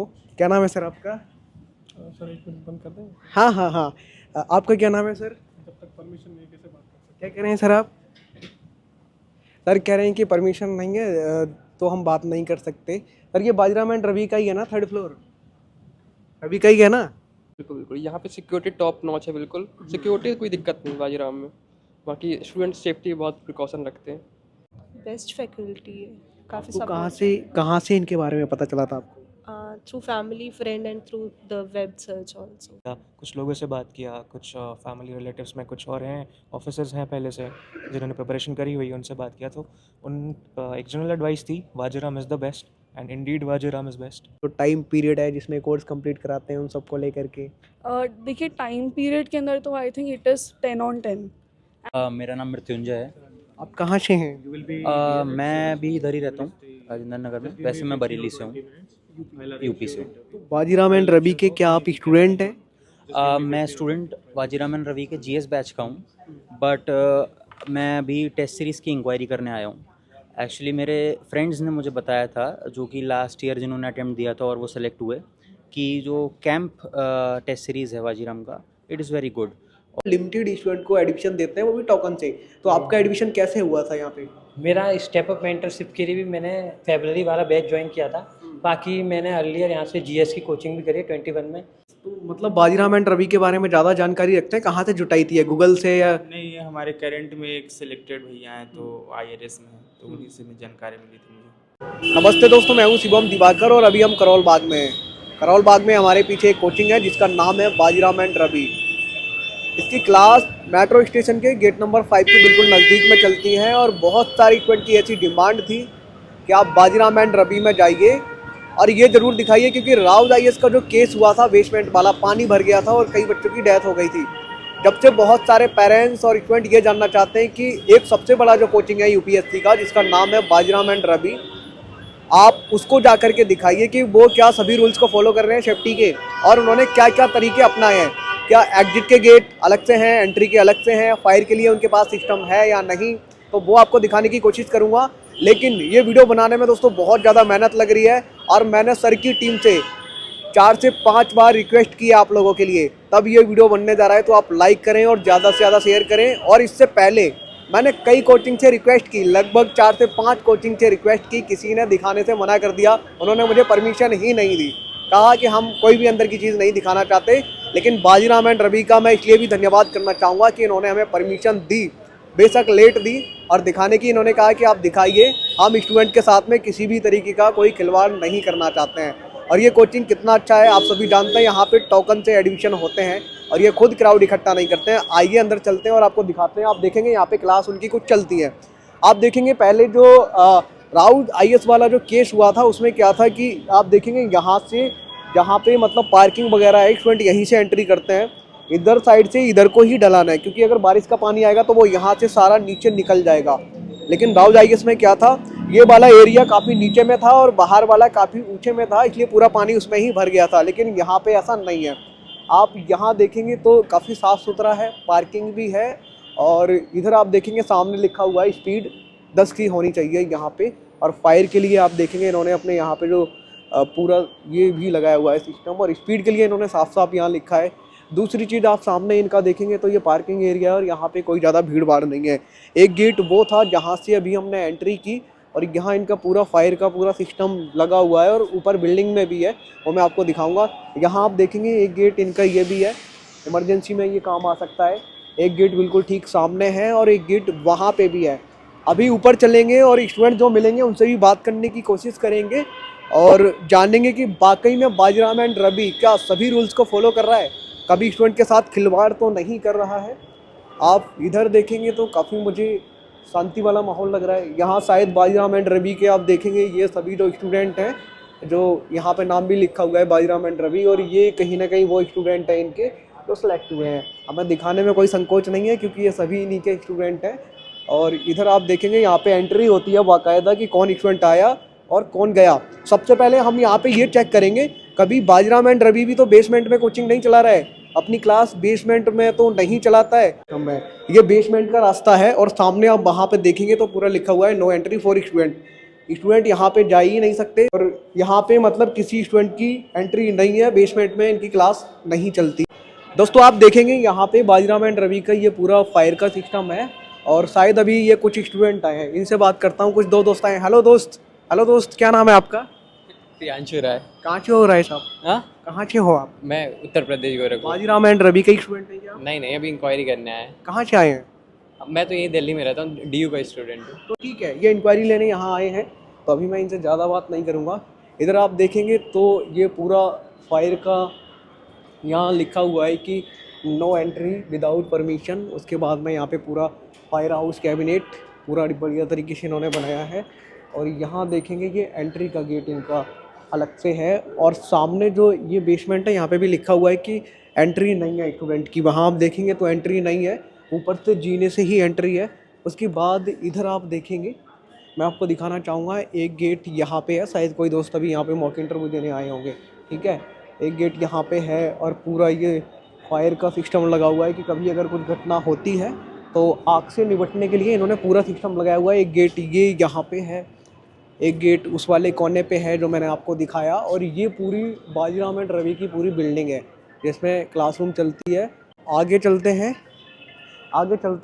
हो। क्या नाम है सर आपका? सर एक मिनट बंद कर दें। हाँ हाँ हाँ। आपका क्या नाम है सर? जब तक परमिशन नहीं कैसे बात कर सकते? क्या कह रहे हैं सर आप? सर कह रहे हैं कि परमिशन नहीं है तो हम बात नहीं कर सकते। सर ये बाजीराव एंड रवि का ही है ना, थर्ड फ्लोर रवि का ही है ना? बिल्कुल बिल्कुल, यहाँ पे सिक्योरिटी टॉप नॉच है। बिल्कुल सिक्योरिटी कोई दिक्कत नहीं बाजीराव में। बाकी स्टूडेंट सेफ्टी बहुत प्रिकॉशन रखते हैं। बेस्ट फैकल्टी है, काफ़ी आपको सपोर्ट कहाँ से इनके बारे में पता चला था आपको? Through family friend and through the web search also. कुछ लोगों से बात किया, कुछ फैमिली रिलेटिव्स में कुछ और हैं, ऑफिसर्स हैं पहले से जिन्होंने प्रिपरेशन करी हुई है, उनसे बात किया तो एक जनरल एडवाइस थी Vajiram is the best and indeed Vajiram is best. तो टाइम पीरियड है जिसमें कोर्स कंप्लीट कराते हैं उन सबको लेकर के? देखिए टाइम पीरियड के अंदर तो आई थिंक इट इज़ 10/10। मेरा नाम मृत्युंजय है। आप कहाँ से हैं? मैं भी इधर ही रहता हूँ राजेंद्र नगर में। वैसे मैं बरेली से हूँ, यूपी से हूँ। तो बाजीराव एंड रवि के क्या आप स्टूडेंट हैं? मैं स्टूडेंट वाजीराम रवि के जीएस बैच का हूँ, बट मैं अभी टेस्ट सीरीज़ की इंक्वायरी करने आया हूँ। एक्चुअली मेरे फ्रेंड्स ने मुझे बताया था, जो कि लास्ट ईयर जिन्होंने अटेम्प्ट दिया था और वो सेलेक्ट हुए, कि जो कैंप टेस्ट सीरीज़ है वाजीराम का, it is very good. Limited student को एडमिशन देते हैं, वो भी टोकन से। तो आपका एडमिशन कैसे हुआ था यहाँ पे? मेरा स्टेप अप मेंटरशिप के लिए भी मैंने फरवरी वाला बैच ज्वाइन किया था। बाकी मैंने अर्लियर यहाँ से जीएस की कोचिंग भी करी है 21 में। तो मतलब बाजीराव एंड रवि के बारे में ज़्यादा जानकारी रखते हैं, कहाँ से जुटाई थी है, गूगल से या? नहीं, ये हमारे करंट में एक सिलेक्टेड भैया हैं तो आईआरएस में हैं, तो उन्हीं से जानकारी मिली थी मुझे। नमस्ते दोस्तों, मैं हूँ शिवम दिवाकर और अभी हम करोल बाग में हैं। करोल बाग में हमारे पीछे एक कोचिंग है जिसका नाम है बाजीराव एंड रवि। इसकी क्लास मेट्रो स्टेशन के गेट नंबर 5 के बिल्कुल नज़दीक में चलती है और बहुत सारी स्टूडेंट की ऐसी डिमांड थी कि आप बाजीराव एंड रवि में जाइए और ये ज़रूर दिखाइए, क्योंकि राउज आईएएस का जो केस हुआ था बेसमेंट वाला, पानी भर गया था और कई बच्चों की डेथ हो गई थी। जब से बहुत सारे पेरेंट्स और स्टूडेंट ये जानना चाहते हैं कि एक सबसे बड़ा जो कोचिंग है यूपीएससी का, जिसका नाम है बाजीराव एंड रवि, आप उसको जा कर के दिखाइए कि वो क्या सभी रूल्स को फॉलो कर रहे हैं सेफ्टी के, और उन्होंने क्या क्या तरीके अपनाए हैं। क्या एग्जिट के गेट अलग से हैं, एंट्री के अलग से हैं, फायर के लिए उनके पास सिस्टम है या नहीं, तो वो आपको दिखाने की कोशिश करूँगा। लेकिन ये वीडियो बनाने में दोस्तों बहुत ज़्यादा मेहनत लग रही है और मैंने सर की टीम से 4 से 5 बार रिक्वेस्ट की है आप लोगों के लिए, तब ये वीडियो बनने जा रहा है। तो आप लाइक करें और ज़्यादा से ज़्यादा शेयर करें। और इससे पहले मैंने कई कोचिंग से रिक्वेस्ट की, लगभग 4 से 5 कोचिंग से रिक्वेस्ट की, किसी ने दिखाने से मना कर दिया, उन्होंने मुझे परमिशन ही नहीं दी, कहा कि हम कोई भी अंदर की चीज़ नहीं दिखाना चाहते। लेकिन बाजीराव एंड रवि का मैं इसलिए भी धन्यवाद करना चाहूँगा कि इन्होंने हमें परमिशन दी, बेशक लेट दी, और दिखाने की इन्होंने कहा कि आप दिखाइए, हम स्टूडेंट के साथ में किसी भी तरीके का कोई खिलवाड़ नहीं करना चाहते हैं। और ये कोचिंग कितना अच्छा है आप सभी जानते हैं, यहाँ पे टोकन से एडमिशन होते हैं और ये खुद क्राउड इकट्ठा नहीं करते हैं। आइए अंदर चलते हैं और आपको दिखाते हैं। आप देखेंगे यहाँ पे क्लास उनकी कुछ चलती है। आप देखेंगे पहले जो राउज आईएएस वाला जो केस हुआ था उसमें क्या था कि आप देखेंगे यहाँ से, जहाँ पे मतलब पार्किंग वगैरह है, स्टूडेंट यहीं से एंट्री करते हैं, इधर साइड से इधर को ही ढलाना है, क्योंकि अगर बारिश का पानी आएगा तो वो यहाँ से सारा नीचे निकल जाएगा। लेकिन राउज आईएएस में क्या था, ये वाला एरिया काफ़ी नीचे में था और बाहर वाला काफ़ी ऊंचे में था, इसलिए पूरा पानी उसमें ही भर गया था। लेकिन यहाँ पे ऐसा नहीं है। आप यहाँ देखेंगे तो काफ़ी साफ़ सुथरा है, पार्किंग भी है, और इधर आप देखेंगे सामने लिखा हुआ है स्पीड 10 की होनी चाहिए यहाँ पे। और फायर के लिए आप देखेंगे इन्होंने अपने यहाँ पे जो पूरा ये भी लगाया हुआ है सिस्टम, और स्पीड के लिए इन्होंने साफ साफ यहाँ लिखा है। दूसरी चीज़ आप सामने इनका देखेंगे तो ये पार्किंग एरिया है और यहाँ पे कोई ज़्यादा भीड़ भाड़ नहीं है। एक गेट वो था जहाँ से अभी हमने एंट्री की, और यहाँ इनका पूरा फायर का पूरा सिस्टम लगा हुआ है और ऊपर बिल्डिंग में भी है, वो मैं आपको दिखाऊंगा। यहाँ आप देखेंगे एक गेट इनका ये भी है, इमरजेंसी में ये काम आ सकता है। एक गेट बिल्कुल ठीक सामने है और एक गेट वहाँ पे भी है। अभी ऊपर चलेंगे और स्टूडेंट जो मिलेंगे उनसे भी बात करने की कोशिश करेंगे और जानेंगे कि वाकई में बाजीराव एंड रवि क्या सभी रूल्स को फॉलो कर रहा है, कभी स्टूडेंट के साथ खिलवाड़ तो नहीं कर रहा है। आप इधर देखेंगे तो काफ़ी मुझे शांति वाला माहौल लग रहा है। यहाँ शायद बाजीराव एंड रवि के आप देखेंगे ये सभी जो स्टूडेंट हैं, जो यहाँ पे नाम भी लिखा हुआ है बाजीराव एंड रवि, और ये कहीं ना कहीं वो स्टूडेंट हैं इनके जो सेलेक्ट हुए हैं। हमें दिखाने में कोई संकोच नहीं है क्योंकि ये सभी इन्हीं के स्टूडेंट हैं। और इधर आप देखेंगे यहाँ पे एंट्री होती है बाकायदा कि कौन स्टूडेंट आया और कौन गया। सबसे पहले हम यहाँ पे ये चेक करेंगे, कभी बाजीराव एंड रवि भी तो बेसमेंट में कोचिंग नहीं चला रहा है, अपनी क्लास बेसमेंट में तो नहीं चलाता है। ये बेसमेंट का रास्ता है और सामने आप वहाँ पे देखेंगे तो पूरा लिखा हुआ है no entry for student. Student यहाँ पे जा ही नहीं सकते और यहाँ पे मतलब किसी स्टूडेंट की एंट्री नहीं है, बेसमेंट में इनकी क्लास नहीं चलती। दोस्तों आप देखेंगे यहाँ पे बाजीराम एंड रवि का ये पूरा फायर का सिस्टम है और शायद अभी ये कुछ स्टूडेंट आए हैं, इनसे बात करता हूँ। कुछ दो दोस्त आए हैं। हेलो दोस्त, क्या नाम है आपका? प्रियांशु राय। कहाँ से हो राय साहब? हाँ, कहाँ से हो आप? मैं उत्तर प्रदेश गोरखपुर। बाजीराम एंड रवि का स्टूडेंट है क्या? नहीं, अभी इंक्वायरी करने आया है। कहाँ से आए हैं? मैं तो यहीं दिल्ली में रहता हूँ, डीयू का स्टूडेंट हूँ। तो ठीक है, ये इंक्वायरी लेने यहाँ आए हैं तो अभी मैं इनसे ज़्यादा बात नहीं करूँगा। इधर आप देखेंगे तो ये पूरा फायर का यहाँ लिखा हुआ है कि नो एंट्री विदाउट परमिशन। उसके बाद में यहाँ पे पूरा फायर हाउस कैबिनेट पूरा बढ़िया तरीके से इन्होंने बनाया है और यहाँ देखेंगे ये एंट्री का गेट इनका अलग से है और सामने जो ये बेसमेंट है यहाँ पे भी लिखा हुआ है कि एंट्री नहीं है स्टूडेंट की। वहाँ आप देखेंगे तो एंट्री नहीं है, ऊपर से जीने से ही एंट्री है। उसके बाद इधर आप देखेंगे, मैं आपको दिखाना चाहूँगा, एक गेट यहाँ पे है। शायद कोई दोस्त अभी यहाँ पे मॉक इंटरव्यू देने आए होंगे, ठीक है। एक गेट यहाँ पे है और पूरा ये फायर का सिस्टम लगा हुआ है कि कभी अगर कुछ घटना होती है तो आग से निपटने के लिए इन्होंने पूरा सिस्टम लगाया हुआ है। एक गेट ये यहाँ पे है, एक गेट उस वाले कोने पे है जो मैंने आपको दिखाया और ये पूरी बाजीराम एंड रवि की पूरी बिल्डिंग है जिसमें क्लासरूम चलती है। आगे चलते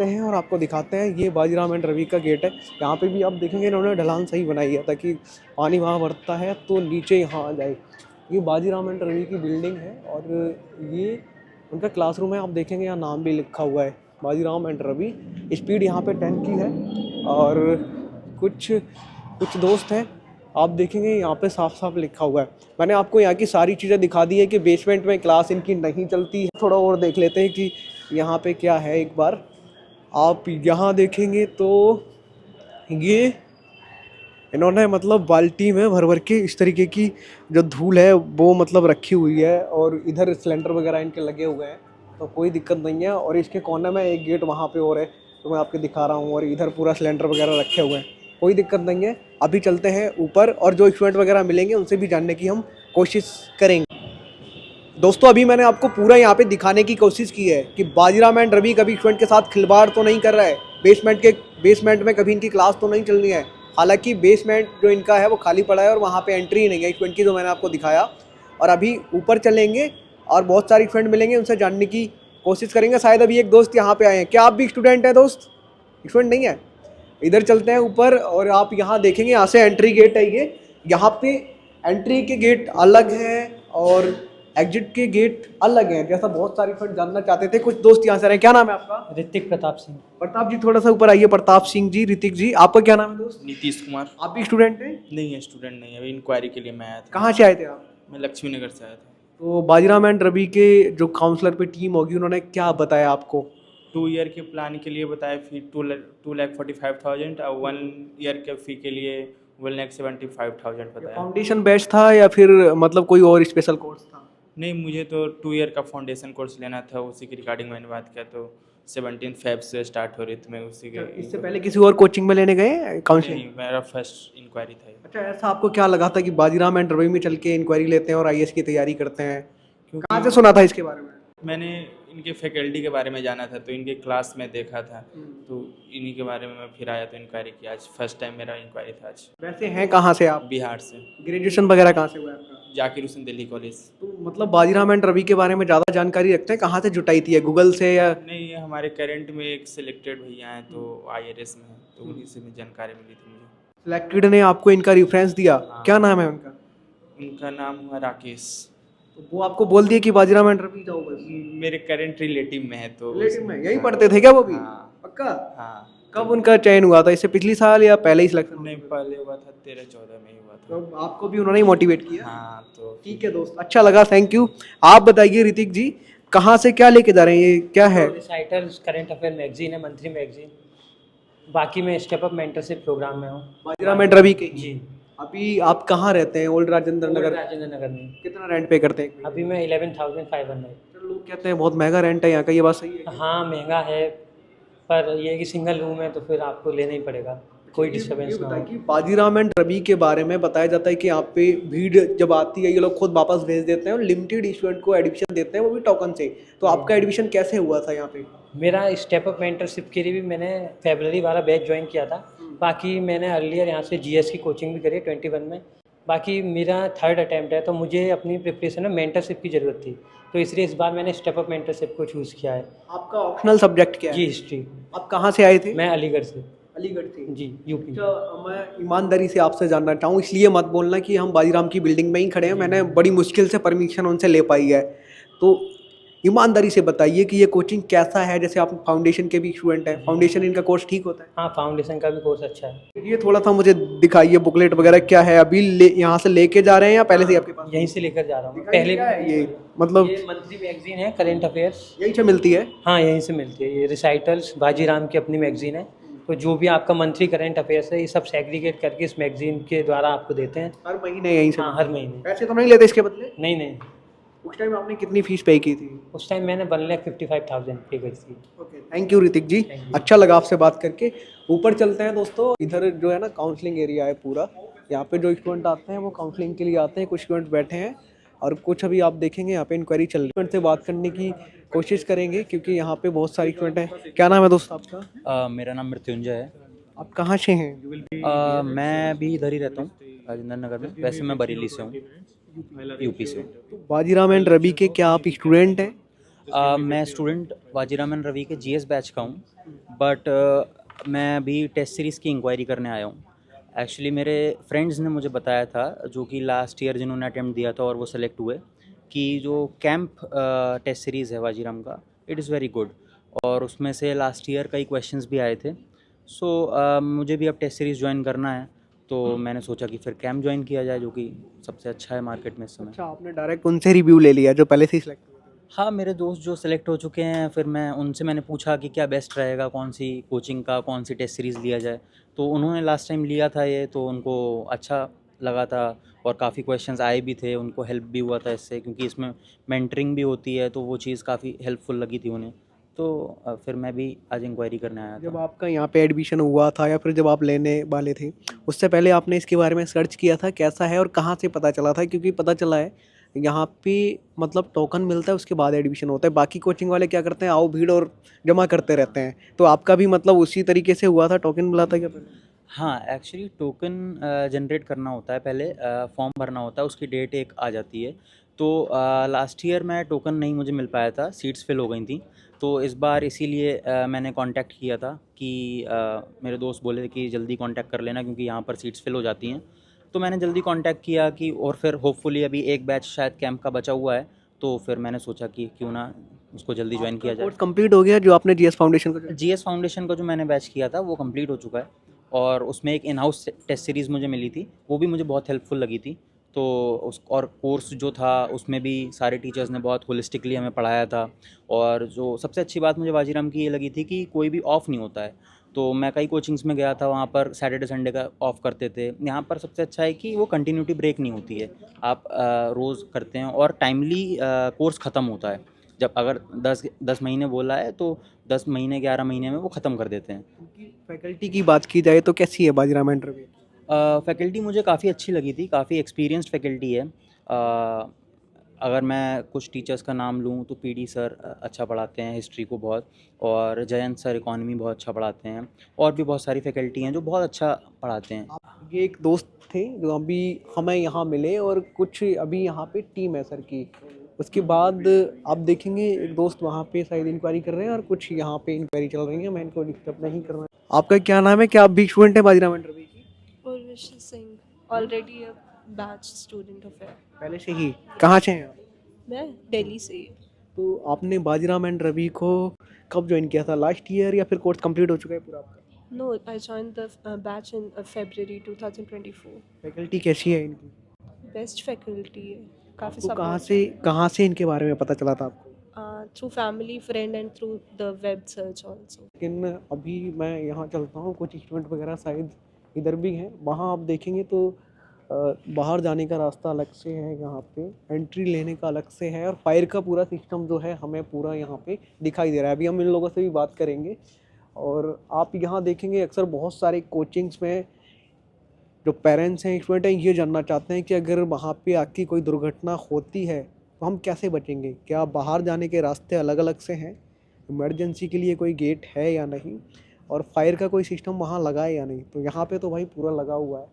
हैं और आपको दिखाते हैं। ये बाजीराम एंड रवि का गेट है। यहाँ पे भी आप देखेंगे इन्होंने ढलान सही बनाई है ताकि पानी वहाँ बरसता है तो नीचे यहाँ आ जाए। ये बाजीराम एंड रवि की बिल्डिंग है और ये उनका क्लासरूम है। आप देखेंगे यहाँ नाम भी लिखा हुआ है, बाजीराम एंड रवि। स्पीड यहाँ पे 10 की है और कुछ दोस्त हैं, आप देखेंगे यहाँ पे साफ साफ लिखा हुआ है। मैंने आपको यहाँ की सारी चीज़ें दिखा दी है कि बेसमेंट में क्लास इनकी नहीं चलती है। थोड़ा और देख लेते हैं कि यहाँ पे क्या है। एक बार आप यहाँ देखेंगे तो ये इन्होंने मतलब बाल्टी में भर भर के इस तरीके की जो धूल है वो मतलब रखी हुई है और इधर सिलेंडर वगैरह इनके लगे हुए हैं तो कोई दिक्कत नहीं है। और इसके कोने में एक गेट वहाँ पे और है तो मैं आपको दिखा रहा हूँ और इधर पूरा सिलेंडर वगैरह रखे हुए हैं, कोई दिक्कत नहीं है। अभी चलते हैं ऊपर और जो स्टूडेंट वगैरह मिलेंगे उनसे भी जानने की हम कोशिश करेंगे। दोस्तों अभी मैंने आपको पूरा यहाँ पे दिखाने की कोशिश की है कि बाजीराम एंड रवि कभी स्टूडेंट के साथ खिलवाड़ तो नहीं कर रहा है, बेसमेंट में कभी इनकी क्लास तो नहीं चलनी है। हालांकि बेसमेंट जो इनका है वो खाली पड़ा है और वहाँ पे एंट्री नहीं है स्टूडेंट की, जो मैंने आपको दिखाया। और अभी ऊपर चलेंगे और बहुत सारे स्टूडेंट मिलेंगे, उनसे जानने की कोशिश करेंगे। शायद अभी एक दोस्त यहाँ पे आए हैं। क्या आप भी स्टूडेंट हैं दोस्त? स्टूडेंट नहीं है? इधर चलते हैं ऊपर और आप यहाँ देखेंगे यहाँ से एंट्री गेट है। ये यहाँ पे एंट्री के गेट अलग हैं और एग्जिट के गेट अलग हैं, जैसा बहुत सारे फ्रेंड जानना चाहते थे। कुछ दोस्त यहाँ से रहे। क्या नाम है आपका? ऋतिक प्रताप सिंह। प्रताप जी थोड़ा सा ऊपर आइए। प्रताप सिंह जी, ऋतिक जी, आपका क्या नाम है दोस्त? नीतीश कुमार। आप भी स्टूडेंट हैं? नहीं है, स्टूडेंट नहीं है, अभी इंक्वायरी के लिए मैं आया था। कहाँ से आए थे आप? मैं लक्ष्मी नगर से आया था। तो बाजीराम एंड रवि के जो काउंसलर पे टीम होगी उन्होंने क्या बताया आपको? 2 ईयर के प्लान के लिए बताया फी 2,45,000 और 1 ईयर के फ़ी के लिए 1,75,000 बताया। फाउंडेशन बैच था या फिर मतलब कोई और स्पेशल कोर्स था? नहीं, मुझे तो 2 ईयर का फाउंडेशन कोर्स लेना था, उसी की रिगार्डिंग मैंने बात किया तो 17 फेब से स्टार्ट हो रही थी। मैं उसी के इससे पहले किसी और कोचिंग में लेने गए काउंसलिंग? नहीं, मेरा फर्स्ट इंक्वायरी था। अच्छा, ऐसा आपको क्या लगा था कि बाजीराम एंड रवि में चल के इंक्वायरी लेते हैं और आईएएस की तैयारी करते हैं? कहाँ से सुना था इसके बारे में? मैंने इनके फैकल्टी के बारे में जाना था तो इनके क्लास में देखा था तो इन्हीं के बारे में मैं फिर आया तो इंक्वायरी किया। आज फर्स्ट टाइम मेरा इंक्वायरी था। आज वैसे हैं कहाँ से आप? बिहार से। ग्रेजुएशन वगैरह कहाँ से हुआ है आपका? जाकिर हुसैन दिल्ली कॉलेज। तो मतलब बाजीराम एंड रवि के बारे में ज़्यादा जानकारी रखते हैं, कहाँ से जुटाई थी? गूगल से या? नहीं, ये हमारे करंट में एक सिलेक्टेड भैया हैं तो IRS में है तो उन्हीं से मुझे जानकारी मिली थी। मुझे सिलेक्टेड ने आपको इनका रेफरेंस दिया? हाँ। क्या नाम है उनका? उनका नाम हुआ राकेश। तो वो आपको बोल दिया कि बाजीराम एंड रवि जाओ बस? मेरे करंट रिलेटिव में है तो रिलेटिव में यही पढ़ते थे क्या वो भी? हाँ। पक्का? हाँ। कब उनका चयन हुआ था? इससे पिछली साल या पहले ही सिलेक्शन? नहीं, पहले हुआ था 13-14 में ही हुआ था। तो आपको भी उन्होंने ही मोटिवेट किया? हाँ, तो ठीक है दोस्त, अच्छा लगा, थैंक यू। आप बताइए ऋतिक जी, कहाँ से क्या लेके जा रहे हैं? ये क्या है? रिसाइटल करंट अफेयर मैगजीन है, मंथली मैगजीन। बाकी मैं स्टेप अप मेंटरशिप प्रोग्राम में हूँ। बाजीराम एंड रवि के? जी। अभी आप कहाँ रहते हैं? ओल्ड राजेंद्र नगर? राजेंद्र नगर में। कितना रेंट पे करते हैं? अभी मैं 11,500। तो लोग कहते हैं बहुत महंगा रेंट है यहाँ का, ये बात सही है? हाँ, महंगा है पर ये है कि सिंगल रूम है तो फिर आपको लेना ही पड़ेगा, कोई डिस्टर्बेंस ना हो। कि बाजीराम एंड रवि के बारे में बताया जाता है कि यहाँ पे भीड़ जब आती है ये लोग खुद वापस भेज देते हैं और लिमिटेड स्टूडेंट को एडमिशन देते हैं, वो भी टोकन से। तो आपका एडमिशन कैसे हुआ था यहाँ पे? मेरा स्टेप अप मेंटरशिप के लिए भी मैंने फरवरी वाला बैच ज्वाइन किया था, बाकी मैंने अर्लियर यहाँ से जीएस की कोचिंग भी करी 21 में। बाकी मेरा 3rd अटैम्प्ट है, तो मुझे अपनी प्रिपरेशन में मेंटरशिप की ज़रूरत थी, तो इसलिए इस बार मैंने स्टेप अप मेंटरशिप को चूज़ किया है। आपका ऑप्शनल सब्जेक्ट क्या है? जी हिस्ट्री। आप कहाँ से आए थे? मैं अलीगढ़ से। अलीगढ़ से। जी यूपी। तो मैं ईमानदारी से आपसे जानना चाहूँ, इसलिए मत बोलना कि हम बाजीराम की बिल्डिंग में ही खड़े हैं, मैंने बड़ी मुश्किल से परमिशन उनसे ले पाई है। तो ईमानदारी से बताइए कि ये कोचिंग कैसा है? जैसे आप फाउंडेशन के भी स्टूडेंट हैं, फाउंडेशन इनका कोर्स ठीक होता है? हाँ, फाउंडेशन का भी कोर्स अच्छा है। ये थोड़ा सा मुझे दिखाइए बुकलेट वगैरह क्या है, अभी यहाँ से लेके जा रहे हैं या पहले से ही आपके पास? यहीं से लेकर जा रहा हूँ। पहले क्या है ये, मतलब ये मंथली मैगजीन है, करेंट अफेयर्स। यहीं से मिलती है? हाँ, यहीं से मिलती है। ये रिसाइटल्स बाजीराम की अपनी मैगजीन है, तो जो भी आपका मंथली करेंट अफेयर्स है ये सब सेग्रीगेट करके इस मैगजीन के द्वारा आपको देते हैं। हर महीने यहीं से? हाँ, हर महीने। पैसे तो नहीं लेते इसके बदले? नहीं। उस टाइम आपने कितनी फीस पे की थी? उस टाइम मैंने 1,55,000 पे करी थी। ओके, थैंक यू ऋतिक जी, अच्छा लगा आपसे बात करके। ऊपर चलते हैं दोस्तों, इधर जो है ना काउंसलिंग एरिया है पूरा, यहाँ पे जो स्टूडेंट आते हैं वो काउंसलिंग के लिए आते हैं, कुछ स्टूडेंट बैठे हैं और कुछ अभी आप देखेंगे यहाँ पे इंक्वायरी चल रही है। स्टूडेंट से बात करने की कोशिश करेंगे क्योंकि यहाँ पे बहुत सारी स्टूडेंट हैं। क्या नाम है दोस्त आपका? मेरा नाम मृत्युंजय है। आप कहाँ से हैं? मैं भी इधर ही रहता हूँ, राजेंद्र नगर में। वैसे मैं बरेली से हूँ, यूपी से हूँ। तो बाजीराम एंड रवि के क्या आप स्टूडेंट हैं? मैं स्टूडेंट बाजीराम एंड रवि के जीएस बैच का हूँ, बट मैं अभी टेस्ट सीरीज़ की इंक्वायरी करने आया हूँ। एक्चुअली मेरे फ्रेंड्स ने मुझे बताया था, जो कि लास्ट ईयर जिन्होंने अटेम्प्ट दिया था और वो सेलेक्ट हुए, कि जो कैंप टेस्ट सीरीज़ है बाजीराम का, इट इज़ वेरी गुड, और उसमें से लास्ट ईयर कई क्वेश्चंस भी आए थे। सो मुझे भी अब टेस्ट सीरीज़ ज्वाइन करना है, तो मैंने सोचा कि फिर कैंप ज्वाइन किया जाए, जो कि सबसे अच्छा है मार्केट में इस समय। अच्छा, आपने डायरेक्ट उनसे रिव्यू ले लिया जो पहले से ही सिलेक्ट हुए थे? हाँ, मेरे दोस्त जो सेलेक्ट हो चुके हैं, फिर मैं उनसे मैंने पूछा कि क्या बेस्ट रहेगा, कौन सी कोचिंग का कौन सी टेस्ट सीरीज़ लिया जाए। तो उन्होंने लास्ट टाइम लिया था ये, तो उनको अच्छा लगा था और काफ़ी क्वेश्चंस आए भी थे, उनको हेल्प भी हुआ था इससे, क्योंकि इसमें मेंटरिंग भी होती है, तो वो चीज़ काफ़ी हेल्पफुल लगी थी उन्हें। तो फिर मैं भी आज इंक्वायरी करने आया जब था। आपका यहाँ पे एडमिशन हुआ था या फिर जब आप लेने वाले थे, उससे पहले आपने इसके बारे में सर्च किया था कैसा है और कहाँ से पता चला था? क्योंकि पता चला है यहाँ पे मतलब टोकन मिलता है उसके बाद एडमिशन होता है, बाकी कोचिंग वाले क्या करते हैं, आओ भीड़ और जमा करते रहते हैं। तो आपका भी मतलब उसी तरीके से हुआ था, टोकन मिला था क्या पहले? हाँ, एक्चुअली टोकन जनरेट करना होता है पहले, फॉर्म भरना होता है, उसकी डेट एक आ जाती है। तो लास्ट ईयर मैं टोकन नहीं मुझे मिल पाया था, सीट्स फिल हो गई थी। तो इस बार इसीलिए मैंने कांटेक्ट किया था कि मेरे दोस्त बोले थे कि जल्दी कांटेक्ट कर लेना, क्योंकि यहाँ पर सीट्स फिल हो जाती हैं। तो मैंने जल्दी कांटेक्ट किया कि, और फिर होपफुली अभी एक बैच शायद कैंप का बचा हुआ है, तो फिर मैंने सोचा कि क्यों ना उसको जल्दी ज्वाइन किया जाए। कोर्स कंप्लीट हो गया जो आपने जीएस फाउंडेशन को? जीएस फाउंडेशन का जो मैंने बैच किया था वो कंप्लीट हो चुका है, और उसमें एक इन हाउस टेस्ट सीरीज़ मुझे मिली थी, वो भी मुझे बहुत हेल्पफुल लगी थी। तो उस और कोर्स जो था उसमें भी सारे टीचर्स ने बहुत होलिस्टिकली हमें पढ़ाया था, और जो सबसे अच्छी बात मुझे बाजीराम की ये लगी थी कि कोई भी ऑफ़ नहीं होता है। तो मैं कई कोचिंग्स में गया था, वहाँ पर सैटरडे संडे का ऑफ़ करते थे। यहाँ पर सबसे अच्छा है कि वो कंटिन्यूटी ब्रेक नहीं होती है, आप रोज़ करते हैं और टाइमली कोर्स ख़त्म होता है। जब अगर 10 महीने बोला है तो 10 महीने 11 महीने में वो ख़त्म कर देते हैं। फैकल्टी की बात की जाए तो कैसी है बाजीराम एंड रवि? फैकल्टी मुझे काफ़ी अच्छी लगी थी, काफ़ी एक्सपीरियंस्ड फैकल्टी है। अगर मैं कुछ टीचर्स का नाम लूँ तो पीडी सर अच्छा पढ़ाते हैं हिस्ट्री को बहुत, और जयंत सर इकॉनमी बहुत अच्छा पढ़ाते हैं, और भी बहुत सारी फैकल्टी हैं जो बहुत अच्छा पढ़ाते हैं। ये एक दोस्त थे जो अभी हमें यहाँ मिले, और कुछ अभी यहाँ पे टीम है सर की। उसके बाद आप देखेंगे एक दोस्त वहाँ पे शायद इंक्वायरी कर रहे हैं और कुछ यहाँ पे इंक्वायरी चल रही है, मैं इनको डिस्टर्ब नहीं कर रहा हूँ। आपका क्या नाम है? क्या आप भी स्टूडेंट हैं बाजीराम एंड रवि की? Urvashi Singh, already a batch student of it. पहले से ही? कहाँ से हैं आप? मैं दिल्ली से ही। तो आपने बाजीराम एंड रवि को कब ज्वाइन किया था? लास्ट ईयर या फिर कोर्स कंप्लीट हो चुका है पूरा आपका? No, I joined the batch in February 2024. Faculty कैसी है इनकी? Best faculty है, काफ़ी आपको कहाँ से इनके बारे में पता चला था आपको? through family, friend and through the web search also. लेकिन अभी मैं यहाँ चलता हूँ, कुछ स्टूडेंट वगैरह शायद इधर भी हैं। वहाँ आप देखेंगे तो बाहर जाने का रास्ता अलग से है, यहाँ पे एंट्री लेने का अलग से है, और फायर का पूरा सिस्टम जो है हमें पूरा यहाँ पे दिखाई दे रहा है। अभी हम इन लोगों से भी बात करेंगे। और आप यहाँ देखेंगे अक्सर बहुत सारे कोचिंग्स में जो पेरेंट्स हैं, स्टूडेंट हैं, ये जानना चाहते हैं कि अगर वहाँ पे आके कोई दुर्घटना होती है तो हम कैसे बचेंगे। क्या बाहर जाने के रास्ते अलग अलग से हैं, इमरजेंसी के लिए कोई गेट है या नहीं। और फायर का कोई सिस्टम वहाँ लगा है या नहीं। तो यहाँ पे तो भाई पूरा लगा हुआ है,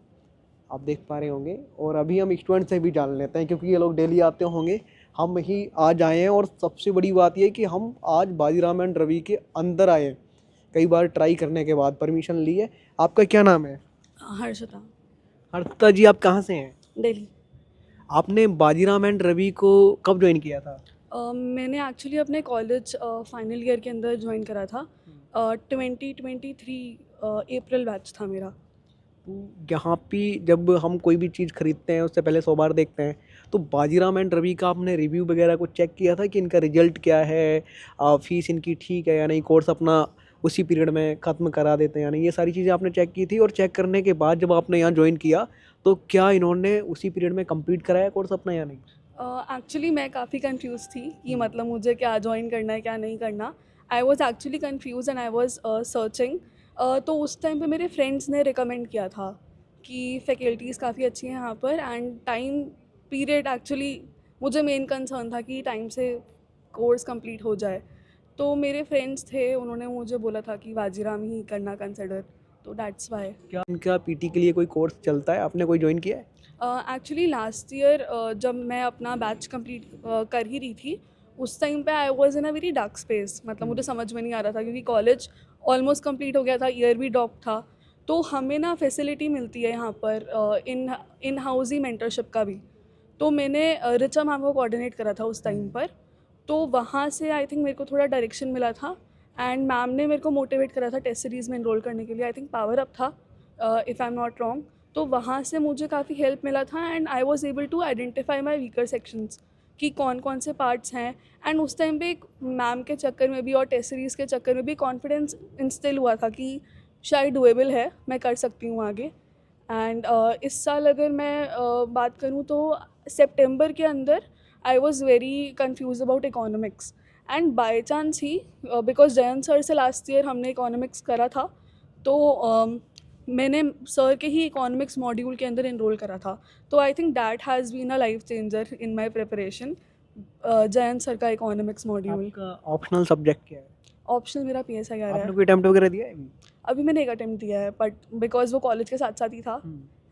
आप देख पा रहे होंगे। और अभी हम स्टूडेंट से भी जान लेते हैं क्योंकि ये लोग डेली आते होंगे, हम ही आज आए हैं। और सबसे बड़ी बात ये कि हम आज बाजीराम एंड रवि के अंदर आए हैं, कई बार ट्राई करने के बाद परमिशन ली है। आपका क्या नाम है? हर्षिता, हर्षिता जी, आप कहाँ से हैं? दिल्ली। आपने बाजीराम एंड रवि को कब ज्वाइन किया था? मैंने एक्चुअली अपने कॉलेज फाइनल ईयर के अंदर ज्वाइन करा था। 2023 अप्रैल बैच था मेरा। तो यहाँ पे जब हम कोई भी चीज़ खरीदते हैं उससे पहले 100 बार देखते हैं, तो बाजीराम एंड रवि का आपने रिव्यू वगैरह को चेक किया था कि इनका रिजल्ट क्या है, फीस इनकी ठीक है या नहीं, कोर्स अपना उसी पीरियड में ख़त्म करा देते हैं या नहीं, ये सारी चीज़ें आपने चेक की थी? और चेक करने के बाद जब आपने यहाँ ज्वाइन किया तो क्या इन्होंने उसी पीरियड में कंप्लीट कराया कोर्स अपना या नहीं? एक्चुअली मैं काफ़ी कंफ्यूज थी कि मतलब मुझे क्या ज्वाइन करना है क्या नहीं करना। I was actually confuse and I was searching. तो उस टाइम पे मेरे फ्रेंड्स ने रिकमेंड किया था कि फैकल्टीज़ काफ़ी अच्छी हैं यहाँ पर एंड टाइम पीरियड, एक्चुअली मुझे मेन कंसर्न था कि टाइम से कोर्स कंप्लीट हो जाए। तो मेरे फ्रेंड्स थे, उन्होंने मुझे बोला था कि बाजीराम ही करना कंसिडर, तो दैट्स वाई। क्या इनका पीटी के लिए कोई कोर्स चलता है? आपने कोई ज्वाइन किया है? एक्चुअली लास्ट ईयर जब मैं अपना बैच कंप्लीट कर ही रही थी, उस टाइम पे I was in a very dark space. मतलब मुझे समझ में नहीं आ रहा था क्योंकि कॉलेज ऑलमोस्ट कंप्लीट हो गया था, ईयर भी ड्रॉप था। तो हमें ना फैसिलिटी मिलती है यहाँ पर इन हाउस ही मेंटरशिप का भी। तो मैंने रिचा मैम को कोऑर्डिनेट करा था उस टाइम पर, तो वहाँ से आई थिंक मेरे को थोड़ा डायरेक्शन मिला था एंड मैम ने मेरे को मोटिवेट करा था टेस्ट सीरीज़ में इनरोल करने के लिए। आई थिंक पावर अप था if I am not wrong. तो वहाँ से मुझे काफ़ी हेल्प मिला था and I was able to identify my weaker sections कि कौन कौन से पार्ट्स हैं। एंड उस टाइम पे मैम के चक्कर में भी और टेस्ट सीरीज़ के चक्कर में भी कॉन्फिडेंस इंस्टिल हुआ था कि शायद डुएबल है, मैं कर सकती हूँ आगे। एंड इस साल अगर मैं बात करूँ तो सितंबर के अंदर I was very confuse about economics and by chance he because Jayant sir से लास्ट ईयर हमने इकोनॉमिक्स करा था, तो मैंने सर के ही इकोनॉमिक्स मॉड्यूल के अंदर इनरोल करा था। तो I think that has been a life changer in my preparation, Jayant sir का इकोनॉमिक्स मॉड्यूल। आपका ऑप्शनल सब्जेक्ट क्या है? ऑप्शनल मेरा PSI है। आपने कोई अटेम्प्ट वगैरह दिया है अभी? अभी मैंने एक अटेम्प्ट दिया है, बट बिकॉज वो कॉलेज के साथ साथ ही था।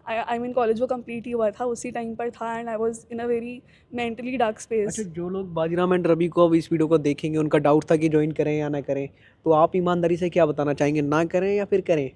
आई मीन कॉलेज वो कंप्लीट ही हुआ था, उसी टाइम पर था and I was in a very mentally dark space. अच्छा, जो लोग बाजीराम एंड रवि को अब इस वीडियो को देखेंगे, उनका डाउट था कि ज्वाइन करें या ना करें, तो आप ईमानदारी से क्या बताना चाहेंगे, ना करें या फिर करें?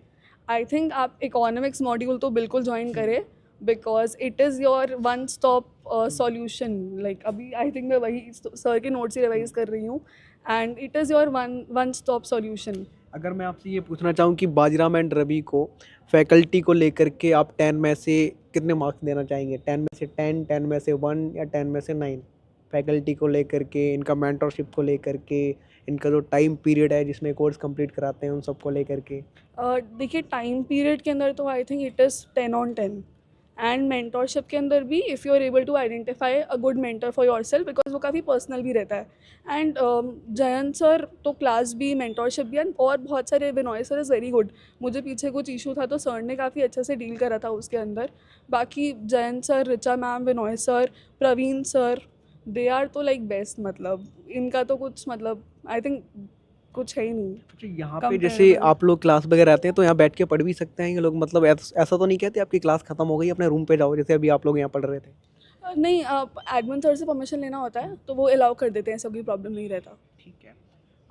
आई थिंक आप इकोनॉमिक्स मॉड्यूल तो बिल्कुल ज्वाइन करें because it is your one stop solution. Like अभी आई थिंक मैं वही सर के नोट से रिवाइज कर रही हूँ and it is your one stop solution. अगर मैं आपसे ये पूछना चाहूँ कि बाजीराम एंड रवि को फैकल्टी को लेकर के आप 10 में से कितने मार्क्स देना चाहेंगे? 10 में से 10, 10 में से 1 या 10 में से 9? फैकल्टी को लेकर के, इनका मेंटरशिप को लेकर के, इनका जो टाइम पीरियड है जिसमें कोर्स कंप्लीट कराते हैं, उन सब को लेकर के। देखिए टाइम पीरियड के अंदर तो I think it is 10 on 10 and mentorship के अंदर भी if you are able to identify a good mentor for yourself, because वो काफ़ी पर्सनल भी रहता है। एंड जयंत सर तो क्लास भी, मेंटरशिप भी, एंड और बहुत सारे, Vinoy sir is very good. मुझे पीछे कुछ इशू था तो सर ने काफ़ी अच्छे से डील करा था उसके अंदर। बाकी Jayant sir, Richa ma'am, Vinoy sir, Praveen sir, they are तो लाइक बेस्ट। मतलब इनका तो कुछ मतलब आई थिंक कुछ है ही नहीं। अच्छा, यहाँ पे जैसे आप लोग क्लास वगैरह आते हैं तो यहाँ बैठ के पढ़ भी सकते हैं ये लोग? मतलब ऐसा तो नहीं कहते आपकी क्लास खत्म हो गई, अपने रूम पे जाओ, जैसे अभी आप लोग यहाँ पढ़ रहे थे? नहीं, एडमिन सर से परमिशन लेना होता है तो वो अलाउ कर देते हैं, सब कोई प्रॉब्लम नहीं रहता। ठीक है।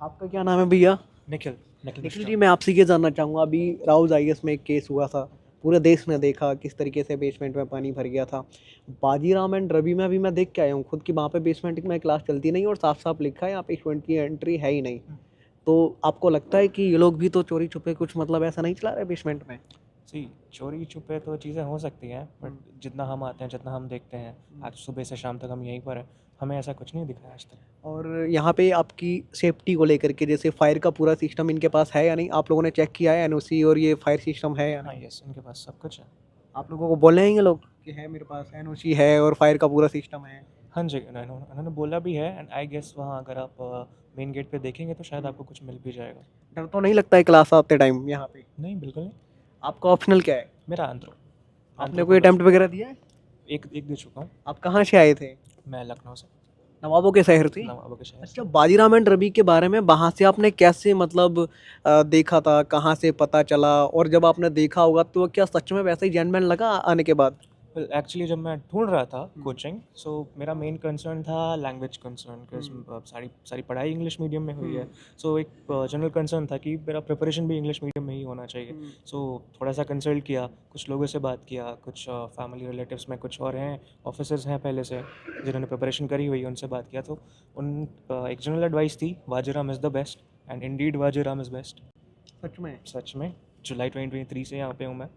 आपका क्या नाम है भैया? निखिल निखिल जी, मैं आपसे ये जानना चाहूँगा, अभी राउज IAS में एक केस हुआ था, पूरे देश ने देखा किस तरीके से बेसमेंट में पानी भर गया था। बाजीराम एंड रवि में अभी मैं देख के आया हूँ खुद की, वहाँ पे बेसमेंट में क्लास चलती नहीं और साफ साफ लिखा है यहाँ पे स्टूडेंट की एंट्री है ही नहीं। तो आपको लगता है कि ये लोग भी तो चोरी छुपे कुछ मतलब ऐसा नहीं चला रहे बेसमेंट में? जी, चोरी छुपे तो चीज़ें हो सकती हैं, बट जितना हम आते हैं, जितना हम देखते हैं, आज सुबह से शाम तक हम यहीं पर हैं, हमें ऐसा कुछ नहीं दिखा आज तक। और यहाँ पे आपकी सेफ्टी को लेकर के, जैसे फायर का पूरा सिस्टम इनके पास है या नहीं? आप लोगों ने चेक किया है NOC और ये फायर सिस्टम है या हाँ, नहीं? यस, इनके पास सब कुछ है। आप लोगों को बोले हैं ये लोग कि है मेरे पास NOC है और फायर का पूरा सिस्टम है? हाँ जी, उन्होंने बोला भी है एंड आई गेस वहाँ अगर आप मेन गेट पे देखेंगे तो शायद आपको कुछ मिल भी जाएगा। डर तो नहीं लगता है क्लास आते टाइम यहाँ पे? नहीं, बिल्कुल नहीं। आपका ऑप्शनल क्या है? मेरा आंध्रो। आपने कोई अटेम्प्ट वगैरह दिया है? एक दे चुका हूँ। आप कहाँ से आए थे? मैं लखनऊ से। नवाबों के शहर थी। नवाबों के शहर से। अच्छा, बाजीराव एंड रवि के बारे में वहाँ से आपने कैसे मतलब देखा था, कहाँ से पता चला, और जब आपने देखा होगा तो क्या सच में वैसा ही जेन्युइन लगा आने के बाद? एक्चुअली जब मैं ढूंढ रहा था कोचिंग, सो मेरा मेन कंसर्न था लैंग्वेज कंसर्न, बिकॉज सारी सारी पढ़ाई इंग्लिश मीडियम में हुई है। सो एक जनरल कंसर्न था कि मेरा प्रिपरेशन भी इंग्लिश मीडियम में ही होना चाहिए। सो थोड़ा सा कंसल्ट किया, कुछ लोगों से बात किया, कुछ फैमिली रिलेटिव्स में कुछ और हैं, ऑफिसर्स हैं पहले से जिन्होंने प्रिपरेशन करी हुई है, उनसे बात किया। तो एक जनरल एडवाइस थी, Vajiram is the best, and indeed Vajiram is best. सच में जुलाई 2023 से यहाँ पे हूँ मैं,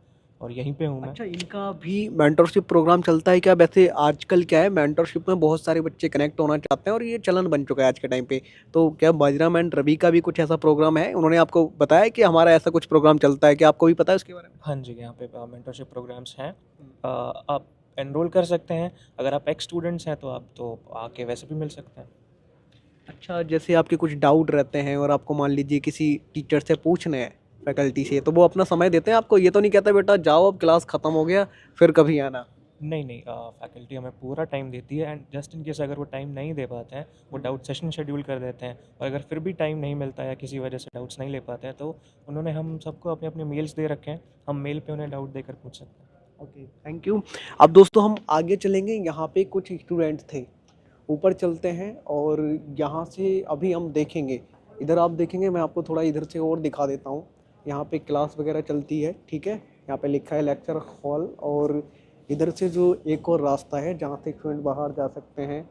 और यहीं पे हूँ मैं। अच्छा, इनका भी मेंटरशिप प्रोग्राम चलता है क्या? वैसे आजकल क्या है, मेंटरशिप में बहुत सारे बच्चे कनेक्ट होना चाहते हैं और ये चलन बन चुका है आज के टाइम पे। तो क्या बाजीराव एंड रवि का भी कुछ ऐसा प्रोग्राम है? उन्होंने आपको बताया कि हमारा ऐसा कुछ प्रोग्राम चलता है, क्या आपको भी पता है उसके बारे में? हाँ जी, यहाँ पे मेंटरशिप प्रोग्राम्स हैं। आप एनरोल कर सकते हैं। अगर आप एक्स स्टूडेंट्स हैं तो आप तो आके वैसे भी मिल सकते हैं। अच्छा, जैसे आपके कुछ डाउट रहते हैं और आपको मान लीजिए किसी टीचर से पूछने हैं, फैकल्टी से, तो वो अपना समय देते हैं आपको? ये तो नहीं कहता बेटा जाओ अब क्लास ख़त्म हो गया फिर कभी आना? नहीं, फैकल्टी हमें पूरा टाइम देती है, एंड जस्ट इन केस अगर वो टाइम नहीं दे पाते हैं, वो डाउट सेशन शेड्यूल कर देते हैं। और अगर फिर भी टाइम नहीं मिलता या किसी वजह से डाउट्स नहीं ले पाते हैं, तो उन्होंने हम सबको अपने अपने मेल्स दे रखे हैं, हम मेल पे उन्हें डाउट देकर पूछ सकते हैं। Okay, thank you. अब दोस्तों हम आगे चलेंगे, यहाँ पे कुछ स्टूडेंट थे, ऊपर चलते हैं और यहाँ से अभी हम देखेंगे। इधर आप देखेंगे, मैं आपको थोड़ा इधर से और दिखा देता हूँ। यहाँ पे क्लास वगैरह चलती है, ठीक है। यहाँ पे लिखा है लेक्चर हॉल, और इधर से जो एक और रास्ता है जहाँ से स्टूडेंट बाहर जा सकते हैं,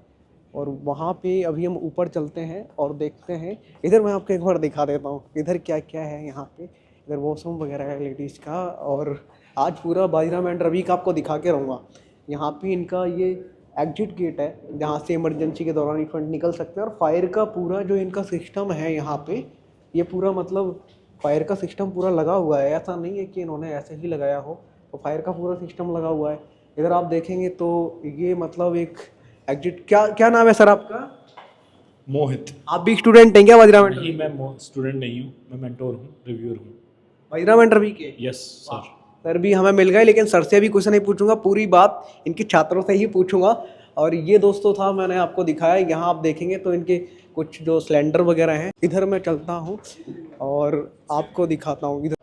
और वहाँ पे अभी हम ऊपर चलते हैं और देखते हैं। इधर मैं आपको एक बार दिखा देता हूँ इधर क्या क्या है। यहाँ पे इधर वॉशरूम वगैरह है लेडीज़ का, और आज पूरा बाजीराव एंड रवि का आपको दिखा के रहूँगा। यहाँ पे इनका ये एग्जिट गेट है जहाँ से इमरजेंसी के दौरान स्टूडेंट निकल सकते हैं, और फायर का पूरा जो इनका सिस्टम है यहाँ पे, ये पूरा मतलब फायर का सिस्टम पूरा लगा हुआ है। ऐसा नहीं है कि इन्होंने ऐसे ही लगाया हो, तो फायर का पूरा सिस्टम लगा हुआ है। इधर आप देखेंगे तो ये मतलब एक एग्जिट, क्या नाम है सर आपका? मोहित। आप भी स्टूडेंट हैं क्या बाजीराव एंड नहीं, मैं स्टूडेंट नहीं हूँ, मैं मेंटोर हूँ, रिव्यूअर हूँ। बाजीराव एंड रवि के? Yes sir. सर भी हमें मिल गए, लेकिन सर से भी कुछ नहीं पूछूंगा, पूरी बात इनके छात्रों से ही पूछूंगा। और ये दोस्तों था, मैंने आपको दिखाया। यहाँ आप देखेंगे तो इनके कुछ जो सिलेंडर वगैरह हैं। इधर मैं चलता हूँ और आपको दिखाता हूँ। इधर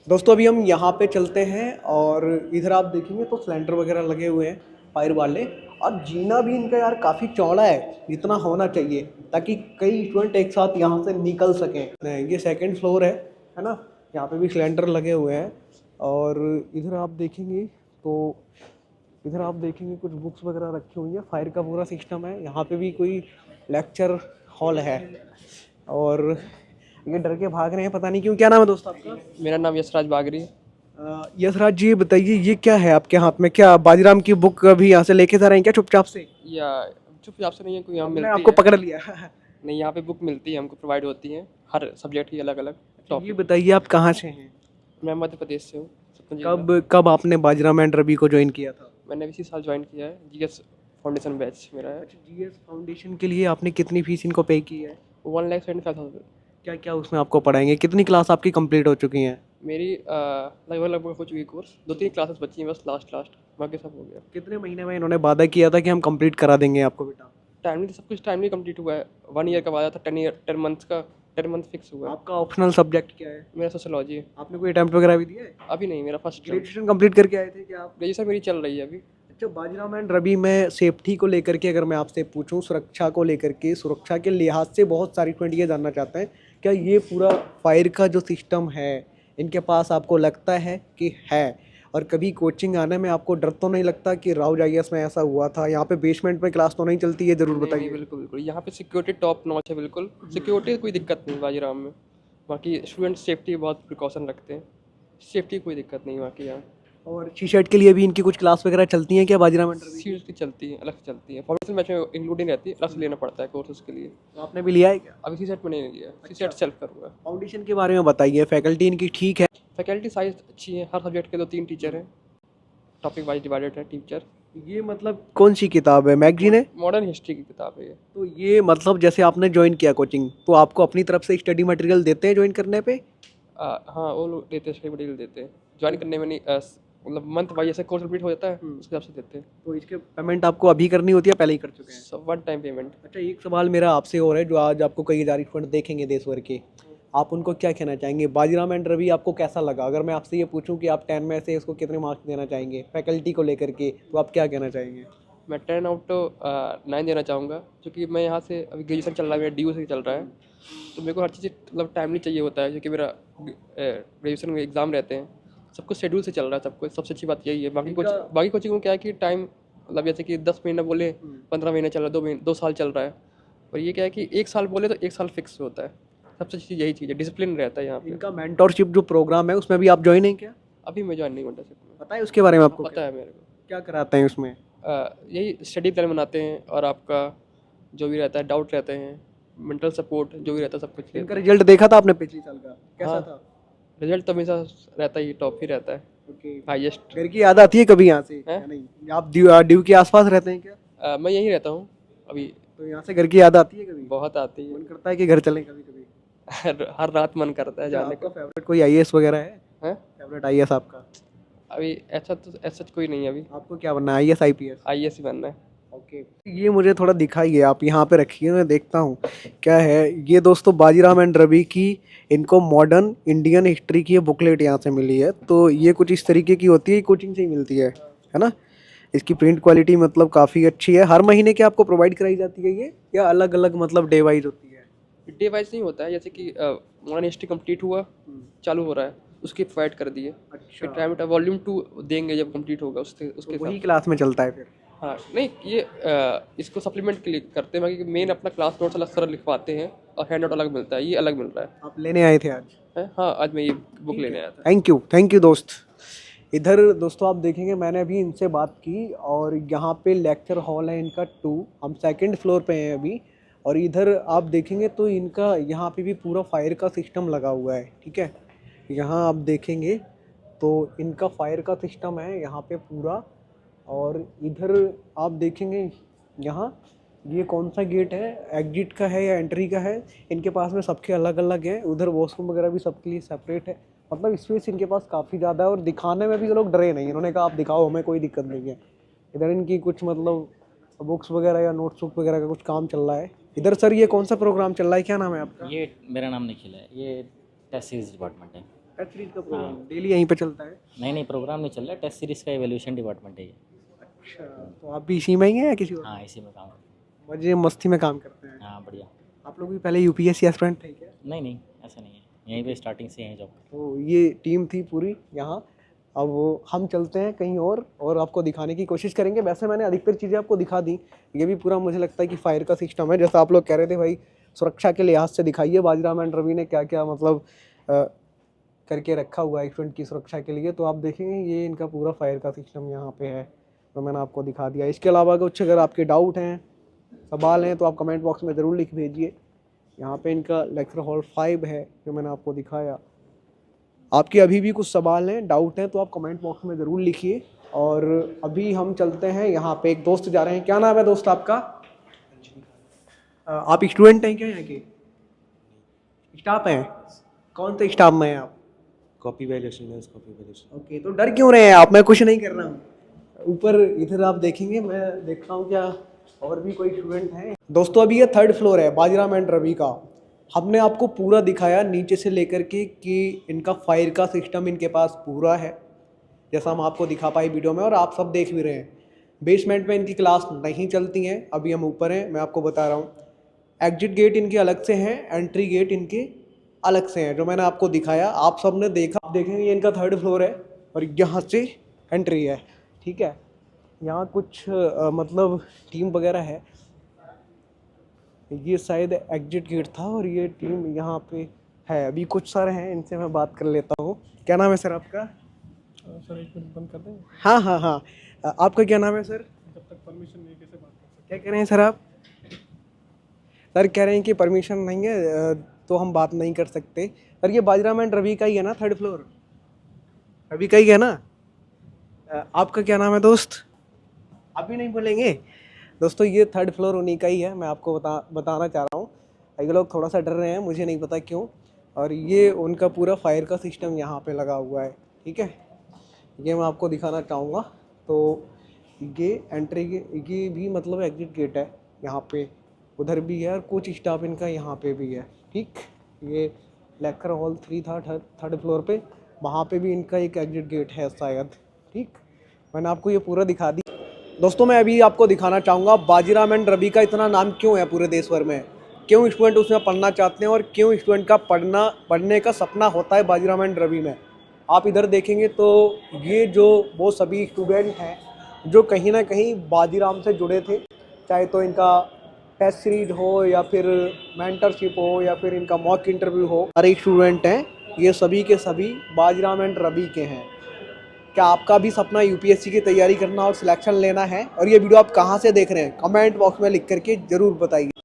दोस्तों अभी हम यहाँ पे चलते हैं और इधर आप देखेंगे तो सिलेंडर वगैरह लगे हुए हैं फायर वाले, और जीना भी इनका यार काफ़ी चौड़ा है, जितना होना चाहिए, ताकि कई स्टूडेंट एक साथ यहाँ से निकल सकें। ये सेकंड फ्लोर है ना। यहाँ पे भी सिलेंडर लगे हुए हैं, और इधर आप देखेंगे तो इधर आप देखेंगे कुछ बुक्स वगैरह रखी हुई हैं। फायर का पूरा सिस्टम है। यहाँ पे भी कोई लेक्चर हॉल है, और ये डर के भाग रहे हैं, पता नहीं क्यों। क्या नाम है दोस्त आपका? मेरा नाम यशराज बागरी। यशराज जी, बताइए ये क्या है आपके हाथ में? क्या बाजीराम की बुक अभी यहाँ से लेके जा रहे हैं क्या चुपचाप से? या चुपचाप से नहीं है, कोई यहाँ मैंने मिलती आपको है। पकड़ लिया। नहीं, यहाँ पे बुक मिलती है, हमको प्रोवाइड होती है, हर सब्जेक्ट की अलग अलग ये टॉपिक। बताइए आप कहाँ से हैं? मैं मध्य प्रदेश से हूँ, सतनाम जिला। कब आपने बाजीराव एंड रवि को ज्वाइन किया था? मैंने इसी साल ज्वाइन किया है, जीएस फाउंडेशन बैच मेरा है। जीएस फाउंडेशन के लिए आपने कितनी फीस इनको पे की है? 1,75,000। क्या क्या उसमें आपको पढ़ाएंगे? कितनी क्लास आपकी कंप्लीट हो चुकी हैं? मेरी लगभग हो चुकी है कोर्स, 2-3 क्लासेस बची हैं बस, लास्ट बाकी सब हो गया। कितने महीने में इन्होंने वादा किया था कि हम कंप्लीट करा देंगे आपको बेटा? टाइमली सब कुछ टाइमली कंप्लीट हुआ है। 1 ईयर का वादा था, 10 मंथ्स का, 10 मंथ फिक्स हुआ है। आपका ऑप्शनल सब्जेक्ट क्या है? मेरा सोशियोलॉजी है। आपने कोई अटेम्प्ट वगैरह भी दिया है? अभी नहीं, मेरा फर्स्ट ग्रेजुएशन कंप्लीट करके आए थे क्या आप? ग्रेजुएशन मेरी चल रही है अभी। अच्छा, बाजीराव एंड रवि में सेफ्टी को लेकर के अगर मैं आपसे पूछूं, सुरक्षा को लेकर के, सुरक्षा के लिहाज से बहुत सारी स्टूडेंट ये जानना चाहते हैं, क्या ये पूरा फायर का जो सिस्टम है इनके पास आपको लगता है कि है? और कभी कोचिंग आने में आपको डर तो नहीं लगता कि राउज आईएएस में ऐसा हुआ था? यहाँ पे बेसमेंट में क्लास तो नहीं चलती है? ज़रूर बताइए। बिल्कुल बिल्कुल, यहाँ पे सिक्योरिटी टॉप नॉच है, बिल्कुल सिक्योरिटी कोई दिक्कत नहीं बाजीराव में। बाकी स्टूडेंट सेफ्टी बहुत प्रिकॉशन रखते हैं, सेफ्टी कोई दिक्कत नहीं बाकी यहाँ। और सी सेट के लिए भी इनकी कुछ क्लास वगैरह चलती हैं क्या बाजीराव एंड रवि? सीट्स की चलती है, अलग से चलती है, फाउंडेशन बैच में इंक्लूडिंग रहती है, अलग से लेना पड़ता है कोर्स उसके लिए। आपने भी लिया है क्या? अभी सी सेट में नहीं लिया, सी सेट सेल्फ कर हुआ है। फाउंडेशन के बारे में बताइए, फैकल्टी इनकी ठीक है? फैकल्टी साइज अच्छी है, हर सब्जेक्ट के 2-3 टीचर हैं, टॉपिक वाइज डिवाइडेड है टीचर। ये मतलब कौन सी किताब है? मैगजीन है? मॉडर्न हिस्ट्री की किताब है ये। तो ये मतलब जैसे आपने ज्वाइन किया कोचिंग, तो आपको अपनी तरफ से स्टडी मटेरियल देते हैं ज्वाइन करने पे? हाँ, वो लोग देते हैं, स्टडी मटेरियल देते हैं ज्वाइन करने में। नहीं मतलब मंथ वाइज ऐसे कोर्स कंप्लीट हो जाता है उसके हिसाब से देते हैं। तो इसके पेमेंट आपको अभी करनी होती है, पहले ही कर चुके हैं? सब वन टाइम पेमेंट। अच्छा, एक सवाल मेरा आपसे और है, जो आज आपको कई हज़ार स्टूडेंट देखेंगे देश भर के, आप उनको क्या कहना चाहेंगे? बाजीराम एंड रवि आपको कैसा लगा? अगर मैं आपसे ये पूछूं कि आप 10 में से इसको कितने मार्क्स देना चाहेंगे फैकल्टी को लेकर के, तो आप क्या कहना चाहेंगे? मैं 10 आउट 9 देना चाहूँगा, क्योंकि मैं यहाँ से अभी ग्रेजुएशन चल रहा है, मेरा डी से चल रहा है, तो मेरे को हर चीज़ मतलब टाइमली चाहिए होता है, क्योंकि मेरा ग्रेजुएशन में एग्ज़ाम रहते हैं, सब कुछ शेड्यूल से चल रहा है, सब कुछ। सबसे अच्छी बात यही है। बाकी कोचिंग में क्या है कि टाइम मतलब जैसे कि 10 महीना बोले 15 महीने चल रहा है, 2 साल चल रहा है, और ये क्या है कि 1 साल बोले तो 1 साल फिक्स होता है। सबसे अच्छी यही चीज़ है, डिसिप्लिन रहता है यहाँ पे। इनका मेंटोरशिप जो प्रोग्राम है उसमें भी आप ज्वाइन हैं क्या? अभी मैं ज्वाइन नहीं हूँ मेंटरशिप में। पता है उसके बारे में आपको? पता है मेरे को। क्या कराते हैं उसमें? यही स्टडी प्लान बनाते हैं, और आपका जो भी रहता है डाउट रहते हैं, मेंटल सपोर्ट जो भी रहता है, सब कुछ। इनका रिजल्ट देखा था आपने पिछले साल का, कैसा था? रिजल्ट तो हमेशा रहता ही टॉप ही रहता है, हाईएस्ट। घर की याद आती है कभी यहाँ से या नहीं? आप ड्यू के आसपास रहते हैं क्या? मैं यहीं रहता हूँ अभी। तो यहाँ से घर की याद आती है कभी? बहुत आती है। मन करता है कि घर चलें कभी कभी? हर रात मन करता है जाने आपका फेवरेट कोई आईएएस वगैरह है? फेवरेट आईएएस आपका? अभी ऐसा कोई नहीं है अभी। आपको क्या बनना है, आईएएस आईपीएस? आईएएस ही बनना है। ओके, ये मुझे थोड़ा दिखाइए, आप यहाँ पे रखिए, मैं देखता हूँ क्या है ये। दोस्तों, बाजीराम एंड रवि की इनको मॉडर्न इंडियन हिस्ट्री की ये बुकलेट यहाँ से मिली है। तो ये कुछ इस तरीके की होती है, कोचिंग से ही मिलती है ना? इसकी प्रिंट क्वालिटी मतलब काफ़ी अच्छी है। हर महीने की आपको प्रोवाइड कराई जाती है ये, या अलग अलग मतलब डे वाइज होती है? डे वाइज नहीं होता है, जैसे कि मॉडर्न हिस्ट्री कंप्लीट हुआ, चालू हो रहा है, उसकी प्रोवाइड कर दिए। फिर टाइम वॉल्यूम 2 देंगे जब कंप्लीट होगा, उसके वही क्लास में चलता है फिर? हाँ, नहीं, ये इसको सप्लीमेंट के लिए करते हैं, बाकी मेन अपना क्लास नोट्स अलग सर लिखवाते हैं, और हैंड आउट अलग मिलता है, ये अलग मिल रहा है। आप लेने आए थे आज? हाँ, आज मैं ये बुक लेने आया था। थैंक यू दोस्त। इधर दोस्तों आप देखेंगे, मैंने अभी इनसे बात की, और यहाँ पे लेक्चर हॉल है इनका 2, हम 2nd फ्लोर पे हैं अभी। और इधर आप देखेंगे तो इनका यहाँ पे भी पूरा फायर का सिस्टम लगा हुआ है, ठीक है? यहाँ आप देखेंगे तो इनका फायर का सिस्टम है यहाँ पे पूरा। और इधर आप देखेंगे, यहाँ ये कौन सा गेट है, एग्जिट का है या एंट्री का है, इनके पास में सबके अलग अलग है। उधर वॉशरूम वगैरह भी सबके लिए सेपरेट है, मतलब स्पेस इनके पास काफ़ी ज़्यादा है। और दिखाने में भी ये लोग डरे नहीं, इन्होंने कहा आप दिखाओ, हमें कोई दिक्कत नहीं है। इधर इनकी कुछ मतलब बुक्स वगैरह या नोटबुक वगैरह का कुछ काम चल रहा है। इधर सर ये कौन सा प्रोग्राम चल रहा है, क्या नाम है आपका? ये मेरा नाम निखिल है, ये टेस्ट सीरीज डिपार्टमेंट है। टेस्ट सीरीज का प्रोग्राम डेली यहीं पे चलता है? नहीं, प्रोग्राम नहीं चल रहा है, टेस्ट सीरीज का एवोल्यूशन डिपार्टमेंट है ये। अच्छा, तो आप भी इसी में ही हैं या किसी और? हाँ, इसी में काम मजे मस्ती में काम करते हैं? हाँ, बढ़िया। आप लोग भी पहले यूपीएससी एस्पिरेंट थे क्या? नहीं, ऐसा नहीं है, यहीं पे स्टार्टिंग से यहीं जॉब। तो ये टीम थी पूरी यहाँ। अब हम चलते हैं कहीं और आपको दिखाने की कोशिश करेंगे। वैसे मैंने अधिकतर चीज़ें आपको दिखा दी। ये भी पूरा मुझे लगता है कि फायर का सिस्टम है, जैसा आप लोग कह रहे थे भाई, सुरक्षा के लिहाज से दिखाइए बाजीराम एंड रवि ने क्या क्या मतलब करके रखा हुआ है स्टूडेंट की सुरक्षा के लिए। तो आप देखेंगे ये इनका पूरा फायर का सिस्टम यहाँ पे है, तो मैंने आपको दिखा दिया। इसके अलावा कुछ अगर आपके डाउट हैं, सवाल हैं, तो आप कमेंट बॉक्स में ज़रूर लिख भेजिए। यहाँ पे इनका लेक्चर हॉल 5 है जो मैंने आपको दिखाया। आपके अभी भी कुछ सवाल हैं, डाउट हैं, तो आप कमेंट बॉक्स में ज़रूर लिखिए। और अभी हम चलते हैं, यहाँ पे एक दोस्त जा रहे हैं। क्या नाम है दोस्त आपका? आप स्टूडेंट हैं क्या यहाँ के? स्टाफ हैं? कौन से स्टाफ में हैं आप? Copy valuation. ओके, तो डर क्यों रहे हैं आप? मैं कुछ नहीं कर रहा हूँ। ऊपर इधर आप देखेंगे, मैं देख रहा हूँ क्या और भी कोई स्टूडेंट हैं। दोस्तों अभी ये 3rd फ्लोर है बाजीराम एंड रवि का। हमने आपको पूरा दिखाया नीचे से लेकर के कि इनका फायर का सिस्टम इनके पास पूरा है, जैसा हम आपको दिखा पाए वीडियो में, और आप सब देख भी रहे हैं। बेसमेंट में इनकी क्लास नहीं चलती हैं, अभी हम ऊपर हैं, मैं आपको बता रहा हूँ। एग्जिट गेट इनके अलग से हैं, एंट्री गेट इनके अलग से हैं, जो मैंने आपको दिखाया आप सब ने देखा। आप देखेंगे ये इनका 3rd फ्लोर है और यहाँ से एंट्री है, ठीक है? यहाँ कुछ मतलब टीम वगैरह है, ये शायद एग्जिट गेट था और ये टीम यहाँ पे है। अभी कुछ सर हैं, इनसे मैं बात कर लेता हूँ। क्या नाम है सर आपका? सर 1 मिनट बंद कर दें? हाँ, आपका क्या नाम है सर? जब तक परमिशन नहीं कैसे बात कर सकते? क्या कह रहे हैं सर आप? सर कह रहे हैं कि परमिशन नहीं है तो हम बात नहीं कर सकते। सर ये बाजीराम एंड रवि का ही है ना 3rd फ्लोर? रवि का ही है ना? आपका क्या नाम है दोस्त? आप भी नहीं बोलेंगे? दोस्तों ये 3rd फ्लोर उन्हीं का ही है, मैं आपको बताना चाह रहा हूँ। ये लोग थोड़ा सा डर रहे हैं, मुझे नहीं पता क्यों। और ये उनका पूरा फायर का सिस्टम यहाँ पे लगा हुआ है, ठीक है? ये मैं आपको दिखाना चाहूँगा। तो ये एंट्री ये भी मतलब एग्जिट गेट है यहाँ पे, उधर भी है और कुछ स्टाफ इनका यहाँ पे भी है। ठीक, ये लेक्चर हॉल 3 था थर्ड फ्लोर पे, वहाँ पे भी इनका एक एग्जिट गेट है शायद। ठीक, मैंने आपको ये पूरा दिखा दी। दोस्तों मैं अभी आपको दिखाना चाहूँगा बाजीराव एंड रवि का इतना नाम क्यों है पूरे देश भर में, क्यों स्टूडेंट उसमें पढ़ना चाहते हैं और क्यों स्टूडेंट का पढ़ने का सपना होता है बाजीराव एंड रवि में। आप इधर देखेंगे तो ये जो वो सभी स्टूडेंट हैं जो कहीं ना कहीं बाजीराव से जुड़े थे, चाहे तो इनका टेस्ट सीरीज हो या फिर मेंटरशिप हो या फिर इनका मॉक इंटरव्यू हो, सारे स्टूडेंट हैं ये सभी के सभी बाजीराव एंड रवि के हैं। क्या आपका भी सपना यूपीएससी की तैयारी करना और सिलेक्शन लेना है? और ये वीडियो आप कहाँ से देख रहे हैं कमेंट बॉक्स में लिख करके ज़रूर बताइए।